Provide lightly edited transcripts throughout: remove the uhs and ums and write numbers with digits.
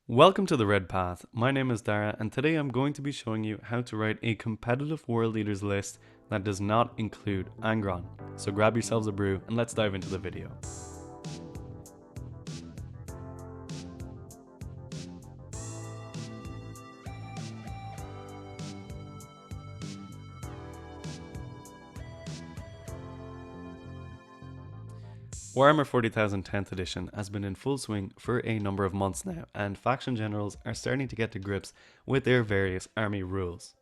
Welcome to the Red Path. My name is Dara, and today I'm going to be showing you how to write a competitive world leaders list that does not include Angron. So grab yourselves a brew and let's dive into the video. Warhammer 40,000 10th edition has been in full swing for a number of months now, and faction generals are starting to get to grips with their various army rules.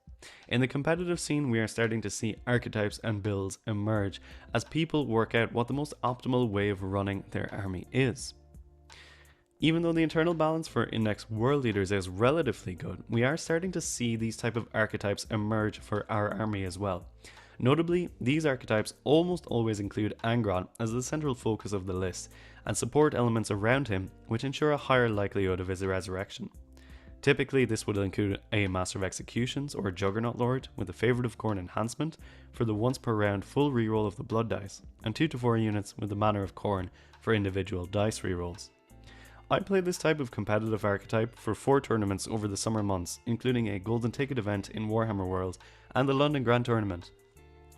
In the competitive scene, we are starting to see archetypes and builds emerge as people work out what the most optimal way of running their army is. Even though the internal balance for Index World Leaders is relatively good, we are starting to see these type of archetypes emerge for our army as well. Notably, these archetypes almost always include Angron as the central focus of the list, and support elements around him which ensure a higher likelihood of his resurrection. Typically, this would include a Master of Executions or a Juggernaut Lord with a Favourite of Khorne enhancement for the once per round full reroll of the blood dice, and 2 to 4 units with the Manor of Khorne for individual dice rerolls. I played this type of competitive archetype for 4 tournaments over the summer months, including a Golden Ticket event in Warhammer World and the London Grand Tournament.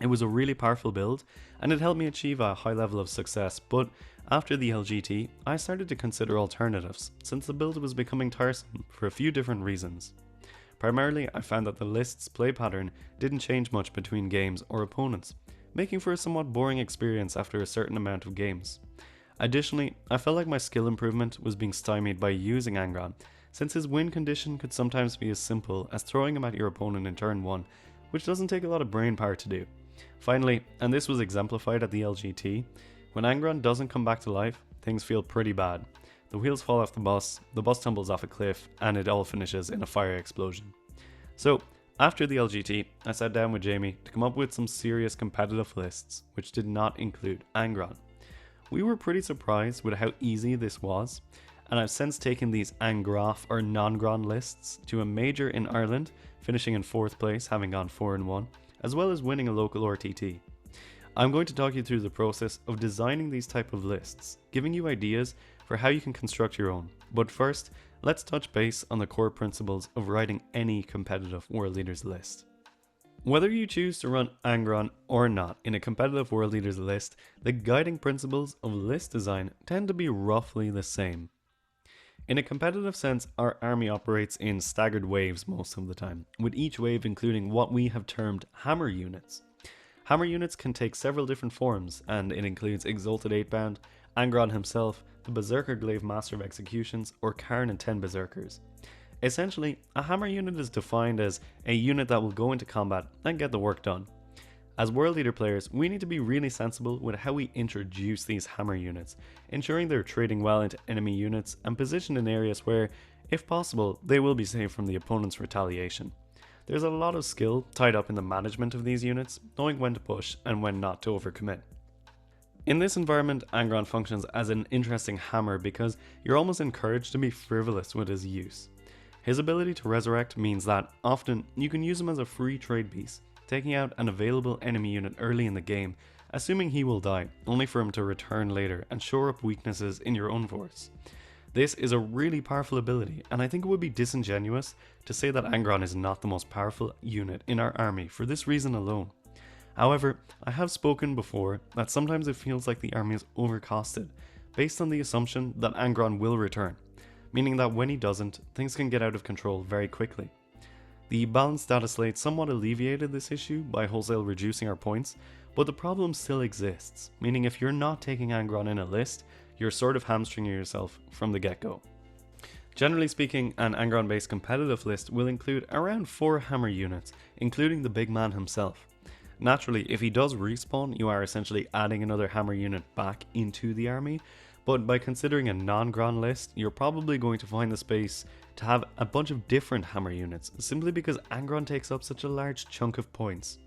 It was a really powerful build, and it helped me achieve a high level of success, but after the LGT, I started to consider alternatives, since the build was becoming tiresome for a few different reasons. Primarily, I found that the list's play pattern didn't change much between games or opponents, making for a somewhat boring experience after a certain amount of games. Additionally, I felt like my skill improvement was being stymied by using Angron, since his win condition could sometimes be as simple as throwing him at your opponent in turn 1, which doesn't take a lot of brain power to do. Finally, and this was exemplified at the LGT, when Angron doesn't come back to life, things feel pretty bad. The wheels fall off the bus tumbles off a cliff, and it all finishes in a fire explosion. So, after the LGT, I sat down with Jamie to come up with some serious competitive lists, which did not include Angron. We were pretty surprised with how easy this was, and I've since taken these Angroff or non-Gron lists to a major in Ireland, finishing in 4th place, having gone 4-1, as well as winning a local RTT. I'm going to talk you through the process of designing these type of lists, giving you ideas for how you can construct your own. But first, let's touch base on the core principles of writing any competitive World Leaders list. Whether you choose to run Angron or not in a competitive World Leaders list, the guiding principles of list design tend to be roughly the same. In a competitive sense, our army operates in staggered waves most of the time, with each wave including what we have termed hammer units. Hammer units can take several different forms, and it includes Exalted 8-bound, Angron himself, the Berserker Glaive Master of Executions, or Khorne and 10 Berserkers. Essentially, a hammer unit is defined as a unit that will go into combat and get the work done. As World Leader players, we need to be really sensible with how we introduce these hammer units, ensuring they're trading well into enemy units and positioned in areas where, if possible, they will be safe from the opponent's retaliation. There's a lot of skill tied up in the management of these units, knowing when to push and when not to overcommit. In this environment, Angron functions as an interesting hammer because you're almost encouraged to be frivolous with his use. His ability to resurrect means that often you can use him as a free trade piece, taking out an available enemy unit early in the game, assuming he will die, only for him to return later and shore up weaknesses in your own force. This is a really powerful ability, and I think it would be disingenuous to say that Angron is not the most powerful unit in our army for this reason alone. However, I have spoken before that sometimes it feels like the army is overcosted, based on the assumption that Angron will return, meaning that when he doesn't, things can get out of control very quickly. The balanced data slate somewhat alleviated this issue by wholesale reducing our points, but the problem still exists, meaning if you're not taking Angron in a list, you're sort of hamstringing yourself from the get-go. Generally speaking, an Angron based competitive list will include around 4 hammer units, including the big man himself. Naturally, if he does respawn, you are essentially adding another hammer unit back into the army, but by considering a non-Gron list, you're probably going to find the space to have a bunch of different hammer units, simply because Angron takes up such a large chunk of points.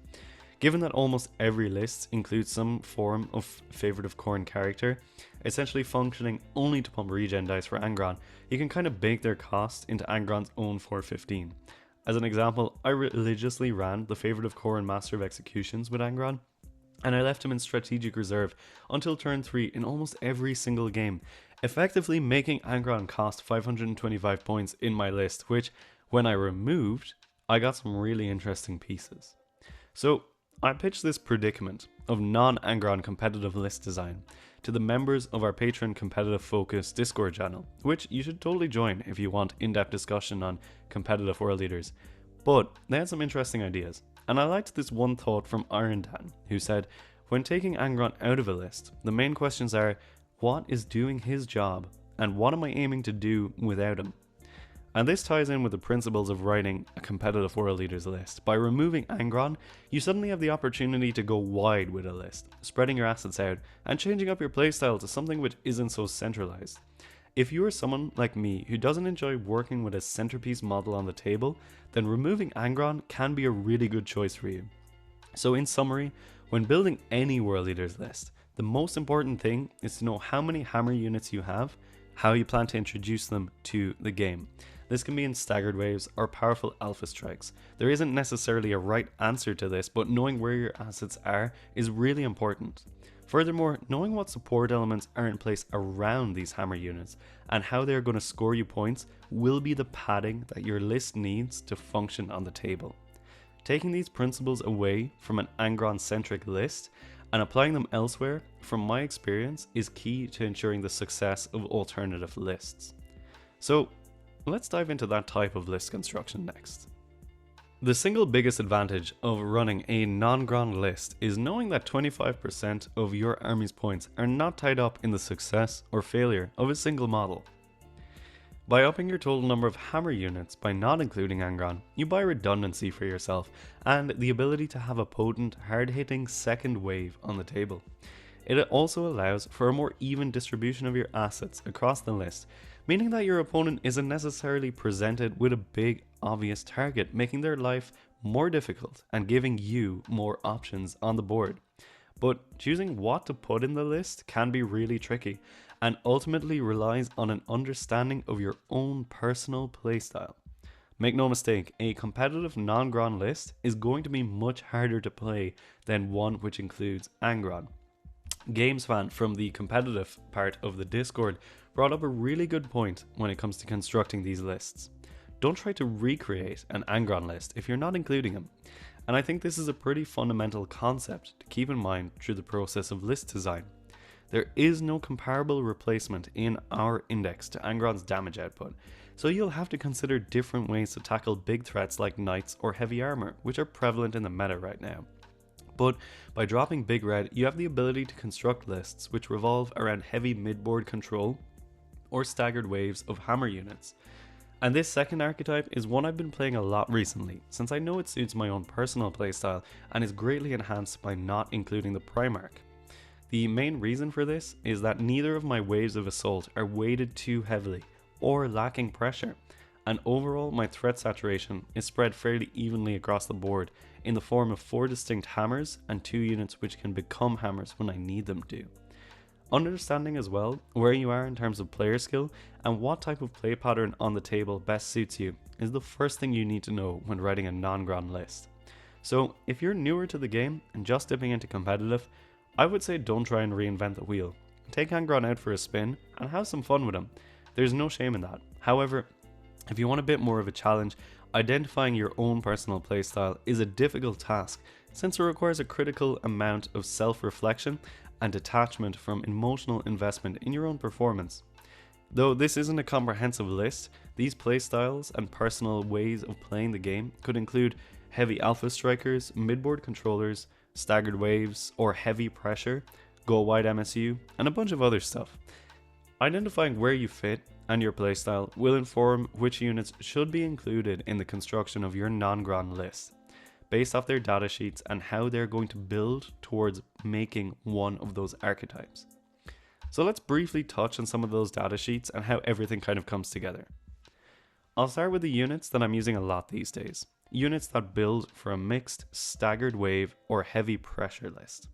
Given that almost every list includes some form of Favourite of Khorne character, essentially functioning only to pump regen dice for Angron, you can kind of bake their cost into Angron's own 415. As an example, I religiously ran the Favourite of Khorne Master of Executions with Angron, and I left him in strategic reserve until turn 3 in almost every single game, effectively making Angron cost 525 points in my list, which, when I removed, I got some really interesting pieces. So, I pitched this predicament of non-Angron competitive list design to the members of our Patreon competitive focus Discord channel, which you should totally join if you want in-depth discussion on competitive world leaders. But they had some interesting ideas, and I liked this one thought from Iron Dan, who said, when taking Angron out of a list, the main questions are, what is doing his job, and what am I aiming to do without him? And this ties in with the principles of writing a competitive world leaders list. By removing Angron, you suddenly have the opportunity to go wide with a list, spreading your assets out and changing up your playstyle to something which isn't so centralized. If you are someone like me who doesn't enjoy working with a centerpiece model on the table, then removing Angron can be a really good choice for you. So in summary, when building any world leaders list, the most important thing is to know how many hammer units you have, how you plan to introduce them to the game. This can be in staggered waves or powerful alpha strikes. There isn't necessarily a right answer to this, but knowing where your assets are is really important. Furthermore, knowing what support elements are in place around these hammer units and how they are going to score you points will be the padding that your list needs to function on the table. Taking these principles away from an Angron-centric list and applying them elsewhere, from my experience, is key to ensuring the success of alternative lists. So, let's dive into that type of list construction next. The single biggest advantage of running a non-Angron list is knowing that 25% of your army's points are not tied up in the success or failure of a single model. By upping your total number of hammer units by not including Angron, you buy redundancy for yourself and the ability to have a potent, hard-hitting second wave on the table. It also allows for a more even distribution of your assets across the list, meaning that your opponent isn't necessarily presented with a big, obvious target, making their life more difficult and giving you more options on the board. But choosing what to put in the list can be really tricky, and ultimately relies on an understanding of your own personal playstyle. Make no mistake, a competitive non-Angron list is going to be much harder to play than one which includes Angron. GamesFan from the competitive part of the Discord brought up a really good point when it comes to constructing these lists. Don't try to recreate an Angron list if you're not including him. And I think this is a pretty fundamental concept to keep in mind through the process of list design. There is no comparable replacement in our index to Angron's damage output, so you'll have to consider different ways to tackle big threats like knights or heavy armor, which are prevalent in the meta right now. But by dropping Big Red, you have the ability to construct lists which revolve around heavy mid-board control or staggered waves of hammer units. And this second archetype is one I've been playing a lot recently, since I know it suits my own personal playstyle and is greatly enhanced by not including the Primarch. The main reason for this is that neither of my waves of assault are weighted too heavily or lacking pressure, and overall my threat saturation is spread fairly evenly across the board in the form of 4 distinct hammers and 2 units which can become hammers when I need them to. Understanding as well where you are in terms of player skill and what type of play pattern on the table best suits you is the first thing you need to know when writing a non-Angron list. So if you're newer to the game and just dipping into competitive, I would say don't try and reinvent the wheel. Take Angron out for a spin and have some fun with him. There's no shame in that. However, if you want a bit more of a challenge, identifying your own personal playstyle is a difficult task since it requires a critical amount of self-reflection and detachment from emotional investment in your own performance. Though this isn't a comprehensive list, these playstyles and personal ways of playing the game could include heavy alpha strikers, midboard controllers, staggered waves, or heavy pressure, go wide MSU, and a bunch of other stuff. Identifying where you fit and your playstyle will inform which units should be included in the construction of your non-Angron list, based off their datasheets and how they're going to build towards making one of those archetypes. So let's briefly touch on some of those datasheets and how everything kind of comes together. I'll start with the units that I'm using a lot these days. Units that build for a mixed, staggered wave or heavy pressure list.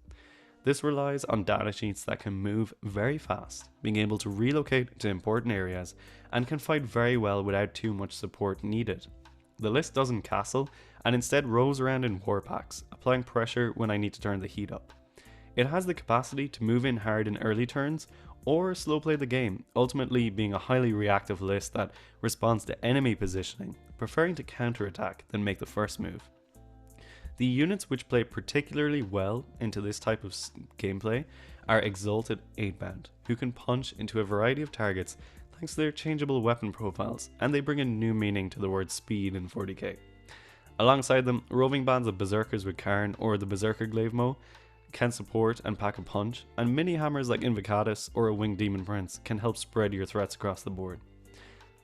This relies on datasheets that can move very fast, being able to relocate to important areas, and can fight very well without too much support needed. The list doesn't castle, and instead rows around in war packs, applying pressure when I need to turn the heat up. It has the capacity to move in hard in early turns, or slow play the game, ultimately being a highly reactive list that responds to enemy positioning, preferring to counterattack than make the first move. The units which play particularly well into this type of gameplay are Exalted 8-Bound, who can punch into a variety of targets thanks to their changeable weapon profiles, and they bring a new meaning to the word speed in 40k. Alongside them, roving bands of Berserkers with Khorne or the Berserker Glaive Mo can support and pack a punch, and mini hammers like Invocatus or a Winged Demon Prince can help spread your threats across the board.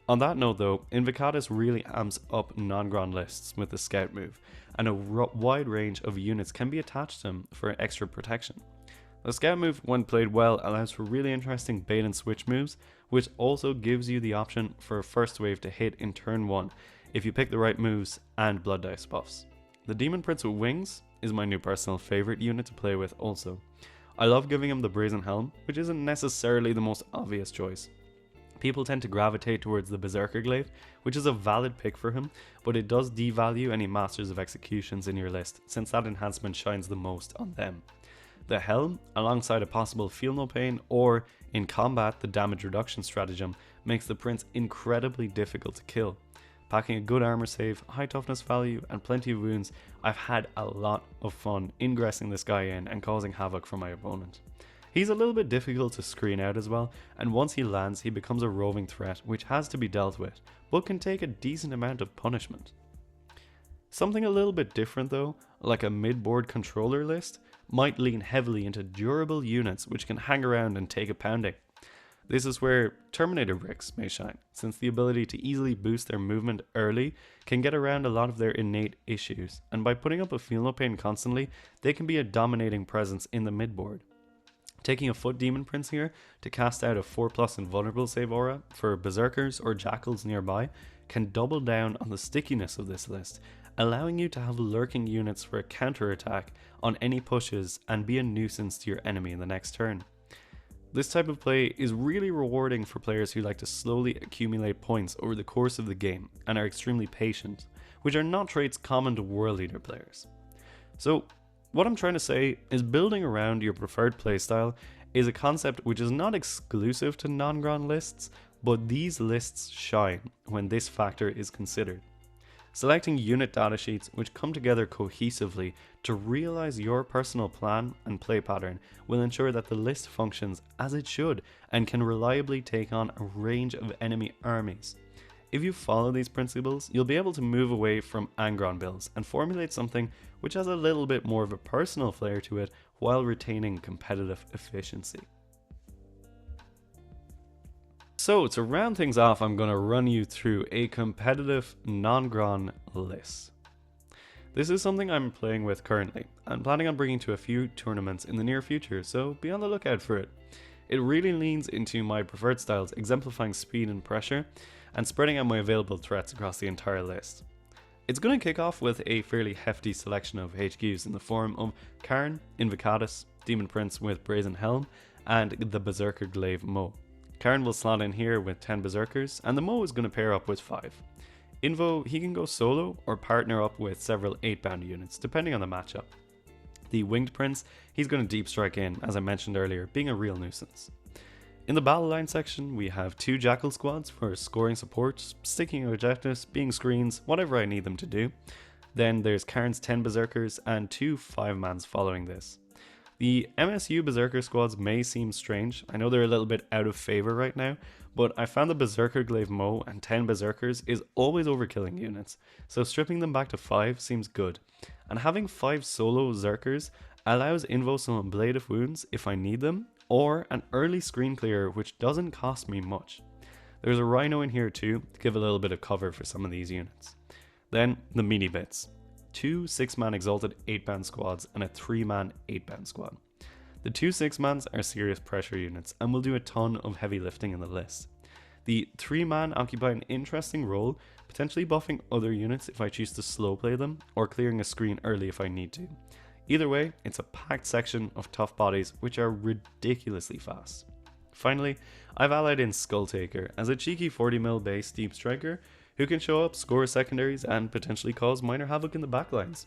On that note though, Invocatus really amps up non-Angron lists with the Scout move, and a wide range of units can be attached to them for extra protection. The Scout move, when played well, allows for really interesting bait and switch moves, which also gives you the option for a first wave to hit in turn 1 if you pick the right moves and blood dice buffs. The Demon Prince with Wings is my new personal favourite unit to play with also. I love giving him the Brazen Helm, which isn't necessarily the most obvious choice. People tend to gravitate towards the Berserker Glaive, which is a valid pick for him, but it does devalue any Masters of Executions in your list, since that enhancement shines the most on them. The Helm, alongside a possible Feel No Pain or, in combat, the damage reduction stratagem, makes the Prince incredibly difficult to kill. Packing a good armor save, high toughness value, and plenty of wounds, I've had a lot of fun ingressing this guy in and causing havoc for my opponent. He's a little bit difficult to screen out as well, and once he lands he becomes a roving threat which has to be dealt with, but can take a decent amount of punishment. Something a little bit different though, like a mid-board controller list, might lean heavily into durable units which can hang around and take a pounding. This is where Terminator bricks may shine, since the ability to easily boost their movement early can get around a lot of their innate issues, and by putting up a Feel No Pain constantly, they can be a dominating presence in the mid-board. Taking a Foot Demon Prince here to cast out a 4+ invulnerable save aura for Berserkers or Jackals nearby can double down on the stickiness of this list, allowing you to have lurking units for a counter attack on any pushes and be a nuisance to your enemy in the next turn. This type of play is really rewarding for players who like to slowly accumulate points over the course of the game and are extremely patient, which are not traits common to World Eater players. So, what I'm trying to say is building around your preferred playstyle is a concept which is not exclusive to non-Angron lists, but these lists shine when this factor is considered. Selecting unit datasheets which come together cohesively to realize your personal plan and play pattern will ensure that the list functions as it should and can reliably take on a range of enemy armies. If you follow these principles, you'll be able to move away from Angron builds and formulate something which has a little bit more of a personal flair to it while retaining competitive efficiency. So to round things off, I'm going to run you through a competitive non-Angron list. This is something I'm playing with currently and planning on bringing to a few tournaments in the near future, so be on the lookout for it. It really leans into my preferred styles, exemplifying speed and pressure, and spreading out my available threats across the entire list. It's going to kick off with a fairly hefty selection of HQs in the form of Khorne, Invocatus, Demon Prince with Brazen Helm, and the Berserker Glaive Mo. Khorne will slot in here with 10 Berserkers, and the Mo is going to pair up with 5. Invo, he can go solo or partner up with several 8-bound units, depending on the matchup. The Winged Prince, he's going to deep strike in, as I mentioned earlier, being a real nuisance. In the battle line section, we have 2 Jackal squads for scoring support, sticking objectives, being screens, whatever I need them to do. Then there's Khorne's 10 Berserkers and 2 5-mans following this. The MSU Berserker squads may seem strange, I know they're a little bit out of favour right now, but I found the Berserker Glaive Mo and 10 Berserkers is always overkilling units, so stripping them back to 5 seems good. And having 5 solo Zerkers allows Invo some ablative wounds if I need them, or an early screen clear which doesn't cost me much. There's a Rhino in here too, to give a little bit of cover for some of these units. Then the mini bits. 2 6-man Exalted 8-man squads and a 3-man 8-man squad. The 2 6-mans are serious pressure units and will do a ton of heavy lifting in the list. The 3-man occupy an interesting role, potentially buffing other units if I choose to slow play them, or clearing a screen early if I need to. Either way, it's a packed section of tough bodies which are ridiculously fast. Finally, I've allied in Skulltaker as a cheeky 40mm base deep striker who can show up, score secondaries, and potentially cause minor havoc in the backlines.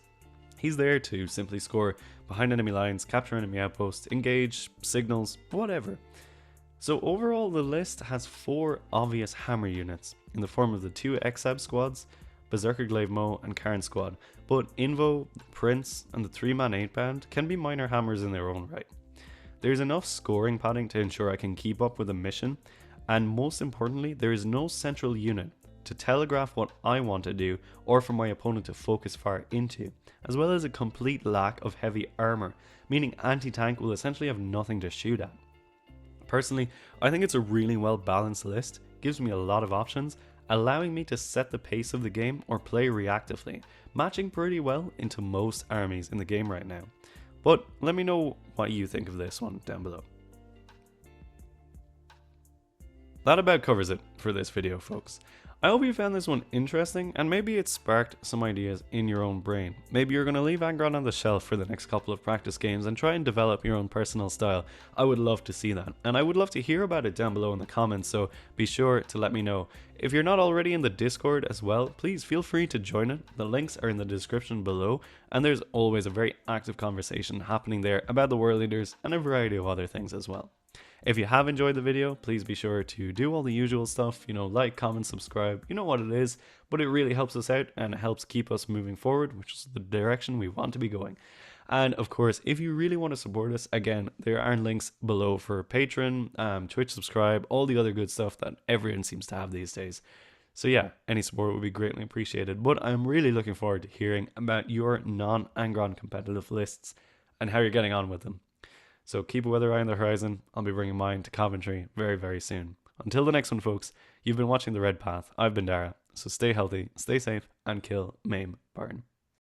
He's there to simply score behind enemy lines, capture enemy outposts, engage, signals, whatever. So overall, the list has 4 obvious hammer units in the form of the 2 Exab squads, Berserker Glaive Mo and Karn squad, but Invo, Prince and the 3-man 8-band can be minor hammers in their own right. There's enough scoring padding to ensure I can keep up with the mission, and most importantly, there is no central unit to telegraph what I want to do or for my opponent to focus far into, as well as a complete lack of heavy armor, meaning anti-tank will essentially have nothing to shoot at. Personally, I think it's a really well balanced list, gives me a lot of options, allowing me to set the pace of the game or play reactively, matching pretty well into most armies in the game right now. But let me know what you think of this one down below. That about covers it for this video, folks. I hope you found this one interesting and maybe it sparked some ideas in your own brain. Maybe you're going to leave Angron on the shelf for the next couple of practice games and try and develop your own personal style. I would love to see that, and I would love to hear about it down below in the comments, so be sure to let me know. If you're not already in the Discord as well, please feel free to join it. The links are in the description below, and there's always a very active conversation happening there about the World Leaders and a variety of other things as well. If you have enjoyed the video, please be sure to do all the usual stuff, like, comment, subscribe, you know what it is, but it really helps us out and it helps keep us moving forward, which is the direction we want to be going. And of course, if you really want to support us, again, there are links below for Patreon, Twitch subscribe, all the other good stuff that everyone seems to have these days. So yeah, any support would be greatly appreciated, but I'm really looking forward to hearing about your non-Angron competitive lists and how you're getting on with them. So keep a weather eye on the horizon. I'll be bringing mine to Coventry very, very soon. Until the next one, folks, you've been watching The Red Path. I've been Dara. So stay healthy, stay safe, and kill, maim, burn.